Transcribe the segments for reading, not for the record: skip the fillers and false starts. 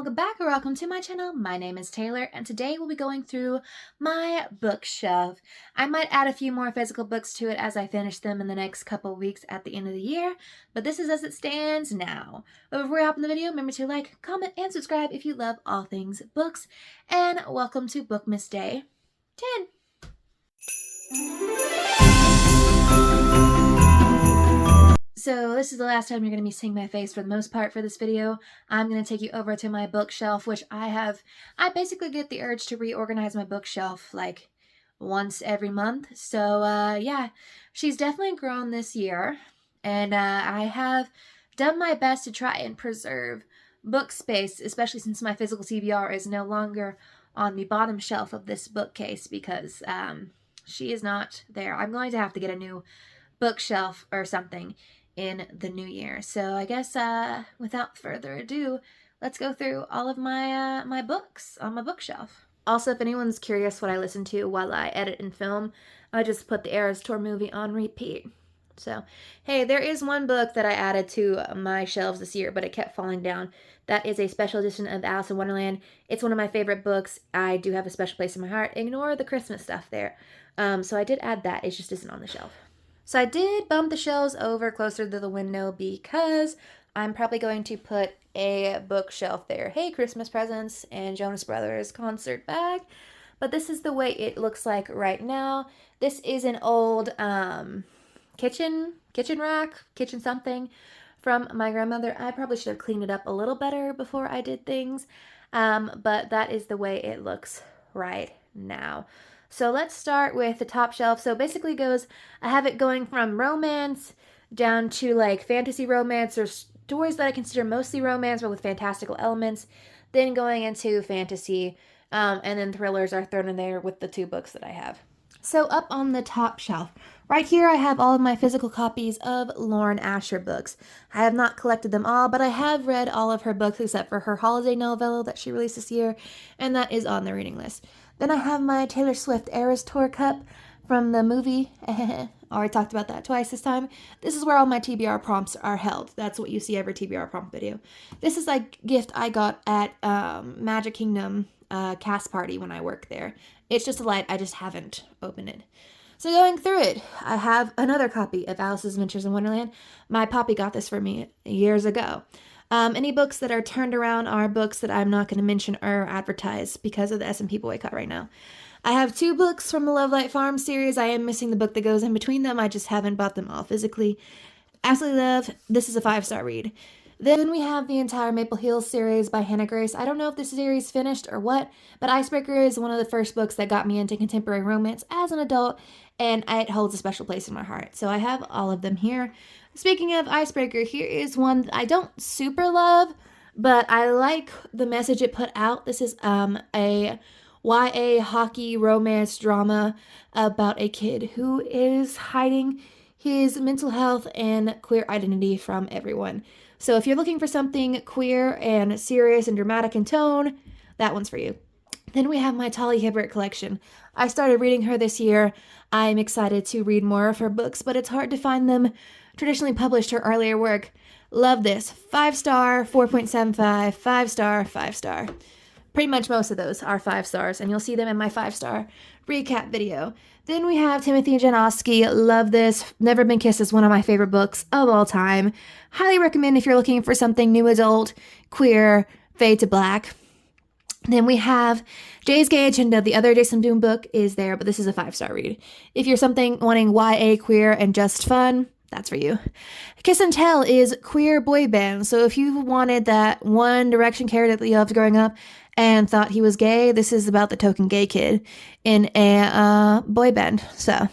Welcome back or welcome to my channel. My name is Taylor and today we'll be going through my bookshelf. I might add a few more physical books to it as I finish them in the next couple weeks at the end of the year, but this is as it stands now. But before we hop in the video, remember to like, comment, and subscribe if you love all things books, and welcome to Bookmas Day 10. So this is the last time you're going to be seeing my face for the most part for this video. I'm going to take you over to my bookshelf, which I basically get the urge to reorganize my bookshelf like once every month. So yeah, she's definitely grown this year. And I have done my best to try and preserve book space, especially since my physical TBR is no longer on the bottom shelf of this bookcase because she is not there. I'm going to have to get a new bookshelf or something in the new year. So I guess without further ado, let's go through all of my my books on my bookshelf. Also, if anyone's curious what I listen to while I edit and film, I just put the Eras Tour movie on repeat. So, hey, there is one book that I added to my shelves this year, but it kept falling down. That is a special edition of Alice in Wonderland. It's one of my favorite books. I do have a special place in my heart. Ignore the Christmas stuff there. So I did add that. It just isn't on the shelf. So I did bump the shelves over closer to the window because I'm probably going to put a bookshelf there. Hey, Christmas presents and Jonas Brothers concert bag. But this is the way it looks like right now. This is an old kitchen rack, kitchen something from my grandmother. I probably should have cleaned it up a little better before I did things. But that is the way it looks right now. So let's start with the top shelf. So basically I have it going from romance down to like fantasy romance or stories that I consider mostly romance but with fantastical elements, then going into fantasy, and then thrillers are thrown in there with the two books that I have. So up on the top shelf, right here I have all of my physical copies of Lauren Asher books. I have not collected them all, but I have read all of her books except for her holiday novella that she released this year, and that is on the reading list. Then I have my Taylor Swift Eras Tour cup from the movie. Already talked about that twice this time. This is where all my TBR prompts are held. That's what you see every TBR prompt video. This is a gift I got at Magic Kingdom cast party when I worked there. It's just a light. I just haven't opened it. So going through it, I have another copy of Alice's Adventures in Wonderland. My poppy got this for me years ago. Any books that are turned around are books that I'm not going to mention or advertise because of the S&P boycott right now. I have two books from the Love Light Farm series. I am missing the book that goes in between them. I just haven't bought them all physically. Absolutely love. This is a 5-star read. Then we have the entire Maple Hills series by Hannah Grace. I don't know if this series finished or what, but Icebreaker is one of the first books that got me into contemporary romance as an adult, and it holds a special place in my heart. So I have all of them here. Speaking of Icebreaker, here is one that I don't super love, but I like the message it put out. This is a YA hockey romance drama about a kid who is hiding his mental health and queer identity from everyone. So if you're looking for something queer and serious and dramatic in tone, that one's for you. Then we have my Talia Hibbert collection. I started reading her this year. I'm excited to read more of her books, but it's hard to find them traditionally published her earlier work. Love this. 5-star, 4.75, 5-star, 5-star. Pretty much most of those are 5 stars, and you'll see them in my 5-star recap video. Then we have Timothy Janowski. Love this. Never Been Kissed is one of my favorite books of all time. Highly recommend if you're looking for something new adult, queer, fade to black. Then we have Jay's Gay Agenda. The other Jason Doom book is there, but this is a 5-star read. If you're wanting YA, queer, and just fun, that's for you. Kiss and Tell is queer boy band. So if you wanted that One Direction character that you loved growing up and thought he was gay, this is about the token gay kid in a boy band. So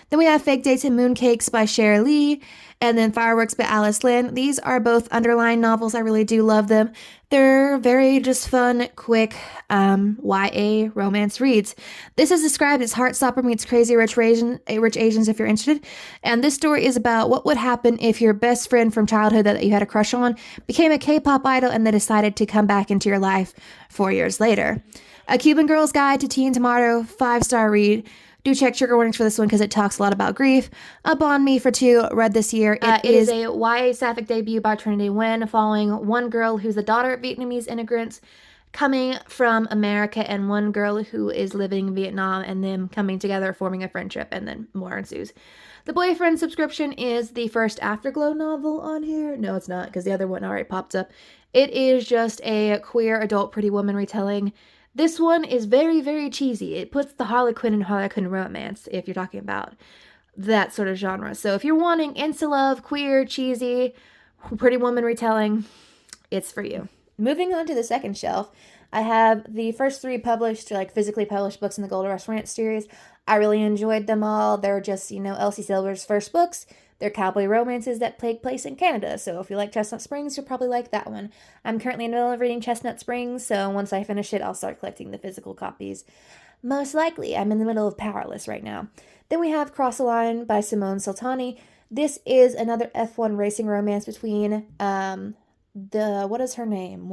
then we have Fake Dates and Mooncakes by Cher Lee, and then Fireworks by Alice Lynn. These are both underlined novels. I really do love them. They're very just fun, quick YA romance reads. This is described as Heartstopper meets Crazy Rich Asians if you're interested. And this story is about what would happen if your best friend from childhood that you had a crush on became a K-pop idol and then decided to come back into your life 4 years later. A Cuban Girl's Guide to Teen Tomato, 5-star read. Do check trigger warnings for this one because it talks a lot about grief. Up on Me for 2, read this year. It is a YA sapphic debut by Trinity Nguyen, following one girl who's the daughter of Vietnamese immigrants coming from America and one girl who is living in Vietnam, and them coming together, forming a friendship, and then more ensues. The boyfriend subscription is the first Afterglow novel on here. No, it's not, because the other one already popped up. It is just a queer adult Pretty Woman retelling. This one is very, very cheesy. It puts the Harlequin in Harlequin romance, if you're talking about that sort of genre. So if you're wanting insta-love, queer, cheesy, Pretty Woman retelling, it's for you. Moving on to the second shelf, I have the first 3 published, like physically published books in the Gold Rush Ranch series. I really enjoyed them all. They're just, Elsie Silver's first books. They're cowboy romances that take place in Canada. So if you like Chestnut Springs, you'll probably like that one. I'm currently in the middle of reading Chestnut Springs, so once I finish it, I'll start collecting the physical copies. Most likely, I'm in the middle of Powerless right now. Then we have Cross the Line by Simone Sultani. This is another F1 racing romance between what is her name?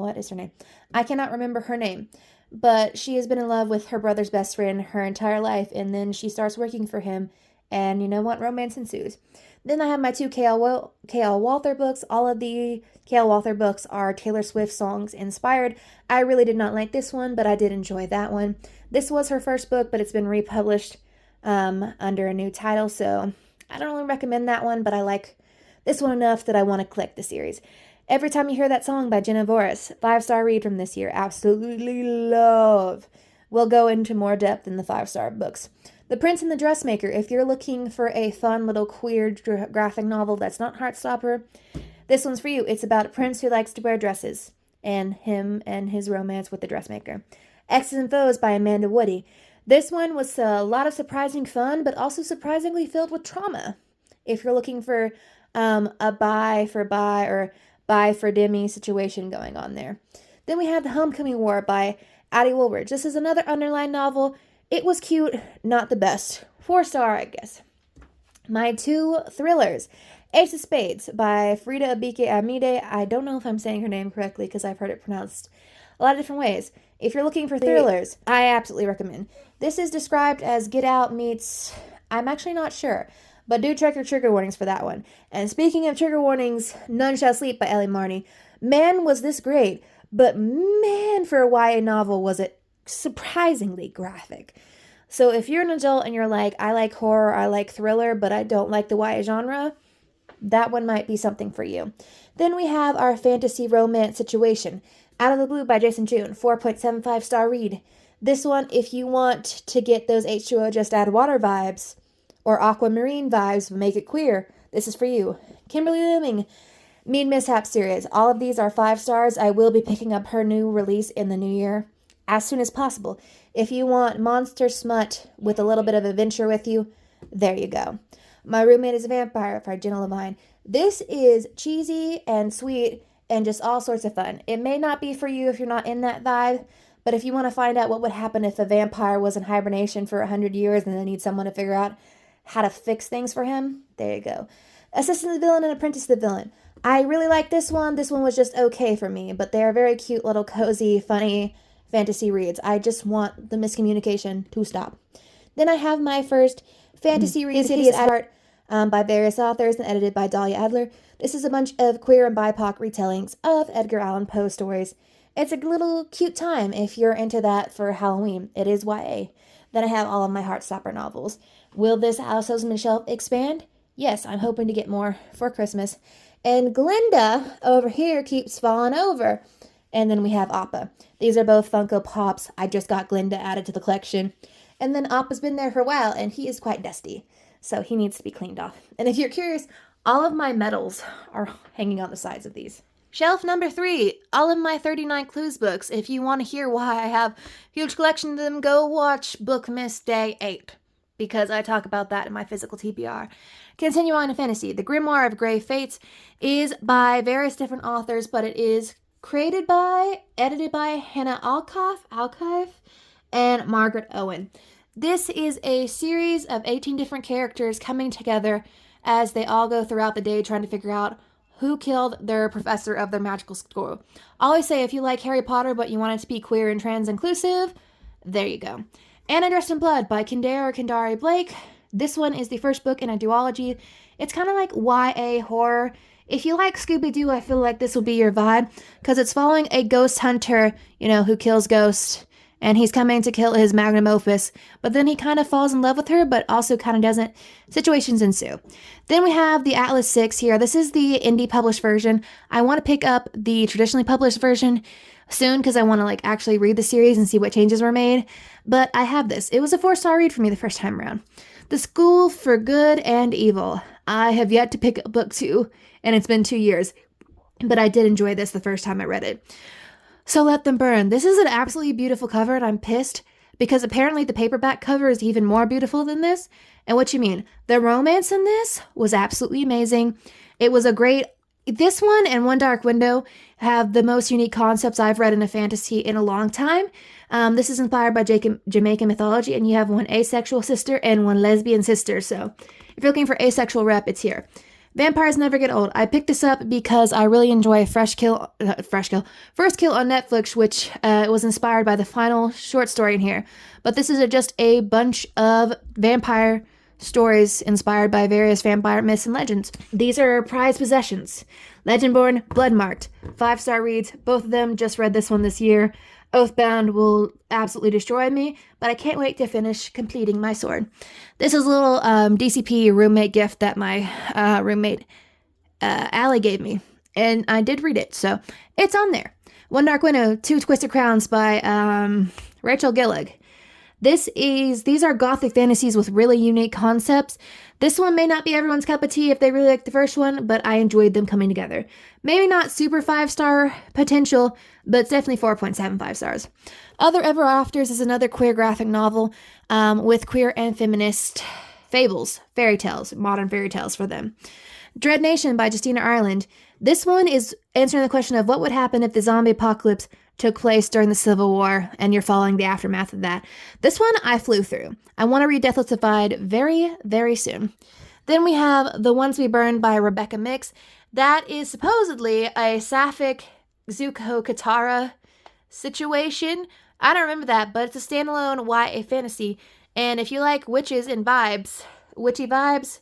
I cannot remember her name, but she has been in love with her brother's best friend her entire life, and then she starts working for him, and you know what? Romance ensues. Then I have my 2 K.L. Walther books. All of the K.L. Walther books are Taylor Swift songs inspired. I really did not like this one, but I did enjoy that one. This was her first book, but it's been republished under a new title, so I don't really recommend that one, but I like this one enough that I want to collect the series. Every Time You Hear That Song by Jenna Voris, 5-star read from this year. Absolutely love. We'll go into more depth in the 5-star books. The Prince and the Dressmaker. If you're looking for a fun little queer graphic novel that's not Heartstopper, this one's for you. It's about a prince who likes to wear dresses, and him and his romance with the dressmaker. Exes and Foes by Amanda Woody. This one was a lot of surprising fun, but also surprisingly filled with trauma. If you're looking for a buy or buy for Demi situation going on there. Then we have The Homecoming War by Addie Woolridge. This is another underlined novel. It was cute, not the best. 4-star, I guess. My 2 thrillers. Ace of Spades by Frida Abike Amide. I don't know if I'm saying her name correctly because I've heard it pronounced a lot of different ways. If you're looking for thrillers, I absolutely recommend. This is described as Get Out meets... I'm actually not sure, but do check your trigger warnings for that one. And speaking of trigger warnings, None Shall Sleep by Ellie Marney. Man, was this great, but man, for a YA novel, was it surprisingly graphic. So if you're an adult and you're like, I like horror, I like thriller, but I don't like the YA genre, that one might be something for you. Then we have our fantasy romance situation. Out of the Blue by Jason June, 4.75 star read. This one, if you want to get those H2O Just Add Water vibes, or aquamarine vibes, but make it queer, this is for you. Kimberly Lemming, Mean Mishap series. All of these are 5 stars. I will be picking up her new release in the new year as soon as possible. If you want monster smut with a little bit of adventure with you, there you go. My Roommate is a Vampire by Jenna Levine. This is cheesy and sweet and just all sorts of fun. It may not be for you if you're not in that vibe, but if you want to find out what would happen if a vampire was in hibernation for 100 years and they need someone to figure out how to fix things for him, there you go. Assistant to the Villain and Apprentice to the Villain. I really like this one. This one was just okay for me, but they are very cute little cozy, funny fantasy reads. I just want the miscommunication to stop. Then I have my first fantasy read, Hideous Art, by various authors and edited by Dahlia Adler. This is a bunch of queer and BIPOC retellings of Edgar Allan Poe stories. It's a little cute time if you're into that for Halloween. It is YA. Then I have all of my Heartstopper novels. Will this Alice Oseman shelf expand? Yes, I'm hoping to get more for Christmas. And Glinda over here keeps falling over. And then we have Appa. These are both Funko Pops. I just got Glinda added to the collection. And then Appa's been there for a while, and he is quite dusty. So he needs to be cleaned off. And if you're curious, all of my medals are hanging on the sides of these. Shelf number 3, all of my 39 Clues books. If you want to hear why I have a huge collection of them, go watch Bookmas Day 8. Because I talk about that in my physical TBR. Continue on to Fantasy. The Grimoire of Grey Fates is by various different authors, but it is edited by Hannah Alkive, and Margaret Owen. This is a series of 18 different characters coming together as they all go throughout the day trying to figure out who killed their professor of their magical school. I always say if you like Harry Potter but you want it to be queer and trans inclusive, there you go. Anna Dressed in Blood by Kendari Blake. This one is the first book in a duology. It's kind of like YA horror. If you like Scooby-Doo, I feel like this will be your vibe, because it's following a ghost hunter, who kills ghosts, and he's coming to kill his magnum opus, but then he kind of falls in love with her, but also kind of doesn't. Situations ensue. Then we have the Atlas 6 here. This is the indie published version. I want to pick up the traditionally published version soon, because I want to actually read the series and see what changes were made, but I have this. It was a 4-star read for me the first time around. The School for Good and Evil. I have yet to pick up book 2, and it's been 2 years, but I did enjoy this the first time I read it. So Let Them Burn. This is an absolutely beautiful cover, and I'm pissed because apparently the paperback cover is even more beautiful than this. And what you mean? The romance in this was absolutely amazing. It was a great... This one and One Dark Window have the most unique concepts I've read in a fantasy in a long time. This is inspired by Jamaican mythology, and you have one asexual sister and one lesbian sister. So if you're looking for asexual rep, it's here. Vampires Never Get Old. I picked this up because I really enjoy First Kill on Netflix, which was inspired by the final short story in here. But this is just a bunch of vampire stories inspired by various vampire myths and legends. These are prized possessions. Legendborn, Bloodmarked. 5-star reads. Both of them. Just read this one this year. Oathbound will absolutely destroy me, but I can't wait to finish completing my sword. This is a little DCP roommate gift that my roommate Allie gave me, and I did read it, so it's on there. One Dark Window, Two Twisted Crowns by Rachel Gillig. These are gothic fantasies with really unique concepts. This one may not be everyone's cup of tea if they really like the first one, but I enjoyed them coming together. Maybe not super 5-star potential, but it's definitely 4.75 stars. Other Ever Afters is another queer graphic novel with queer and feminist fables, fairy tales, modern fairy tales for them. Dread Nation by Justina Ireland. This one is answering the question of what would happen if the zombie apocalypse took place during the Civil War and you're following the aftermath of that. This one I flew through. I want to read Deathless Divide very, very soon. Then we have The Ones We Burned by Rebecca Mix. That is supposedly a sapphic Zuko Katara situation. I don't remember that, but it's a standalone YA fantasy. And if you like witches and witchy vibes,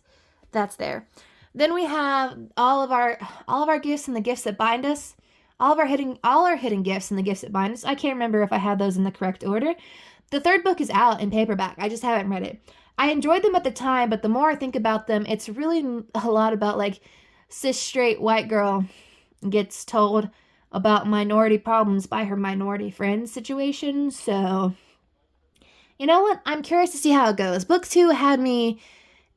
that's there. Then we have all of our gifts and the gifts that bind us. All our hidden gifts and the gifts that bind us. I can't remember if I had those in the correct order. The third book is out in paperback. I just haven't read it. I enjoyed them at the time, but the more I think about them, it's really a lot about cis straight white girl gets told about minority problems by her minority friends situation. So, you know what? I'm curious to see how it goes. Book 2 had me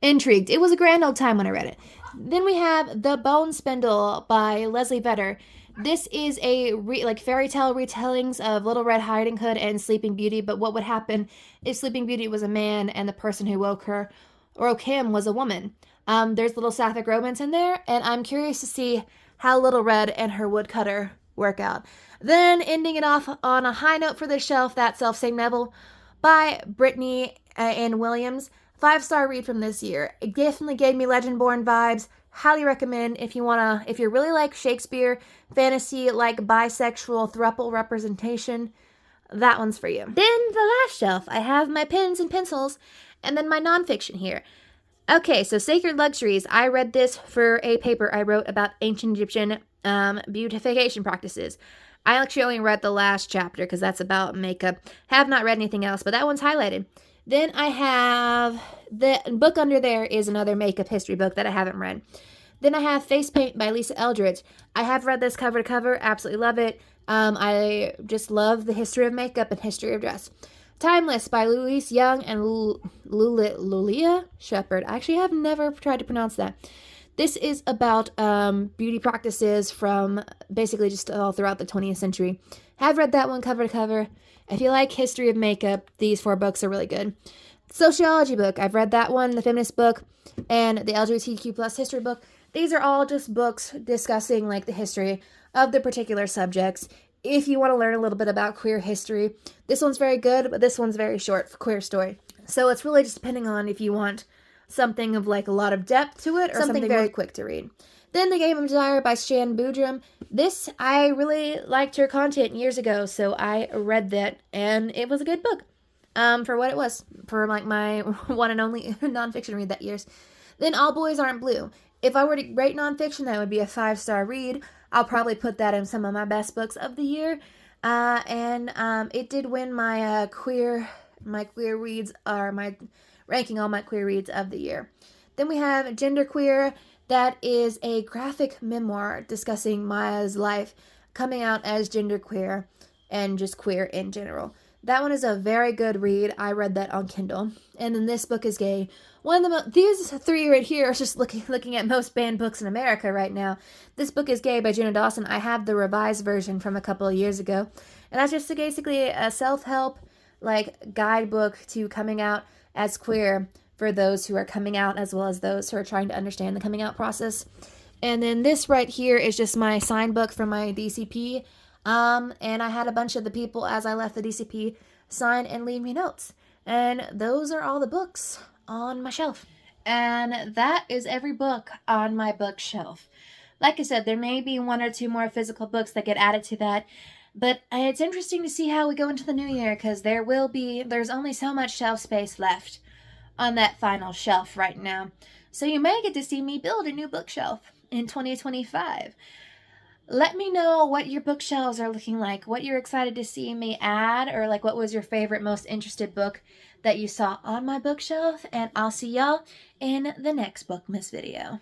intrigued. It was a grand old time when I read it. Then we have The Bone Spindle by Leslie Vedder. This is a fairy tale retellings of Little Red Riding Hood and Sleeping Beauty, but what would happen if Sleeping Beauty was a man and the person who woke him was a woman? There's little sapphic romance in there, and I'm curious to see how Little Red and her woodcutter work out. Then ending it off on a high note for this shelf, That Self-Same Novel by Brittany Ann Williams. 5-star read from this year. It definitely gave me Legendborn vibes. Highly recommend if you really like Shakespeare, fantasy, like bisexual throuple representation, that one's for you. Then the last shelf, I have my pens and pencils, and then my nonfiction here. Okay, so Sacred Luxuries. I read this for a paper I wrote about ancient Egyptian beautification practices. I actually only read the last chapter because that's about makeup. Have not read anything else, but that one's highlighted. Then I have the book under there is another makeup history book that I haven't read. Then I have Face Paint by Lisa Eldridge. I have read this cover to cover. Absolutely love it. I just love the history of makeup and history of dress. Timeless by Louise Young and Lulia Shepherd. I actually have never tried to pronounce that. This is about beauty practices from basically just all throughout the 20th century. Have read that one cover to cover. If you like history of makeup, these 4 books are really good. Sociology book. I've read that one, the feminist book, and the LGBTQ plus history book. These are all just books discussing the history of the particular subjects. If you want to learn a little bit about queer history, this one's very good, but this one's very short for queer story. So it's really just depending on if you want something of a lot of depth to it or something very quick to read. Then The Game of Desire by Shan Boodram. This, I really liked her content years ago, so I read that, and it was a good book. for what it was, for like my one and only nonfiction read that year. Then All Boys Aren't Blue. If I were to rate nonfiction, that would be a 5-star read. I'll probably put that in some of my best books of the year. And it did win my queer reads, or my ranking all my queer reads of the year. Then we have Genderqueer. That is a graphic memoir discussing Maya's life coming out as genderqueer and just queer in general. That one is a very good read. I read that on Kindle. And then This Book is Gay. One of the these three right here is just looking at most banned books in America right now. This Book is Gay by Jenna Dawson. I have the revised version from a couple of years ago. And that's just basically a self-help guidebook to coming out as queer for those who are coming out, as well as those who are trying to understand the coming out process. And then this right here is just my sign book from my DCP. And I had a bunch of the people, as I left the DCP, sign and leave me notes. And those are all the books on my shelf. And that is every book on my bookshelf. Like I said, there may be 1 or 2 more physical books that get added to that. But it's interesting to see how we go into the new year, because there's only so much shelf space left on that final shelf right now. So you may get to see me build a new bookshelf in 2025. Let me know what your bookshelves are looking like, what you're excited to see me add, or what was your favorite, most interested book that you saw on my bookshelf, and I'll see y'all in the next Bookmas video.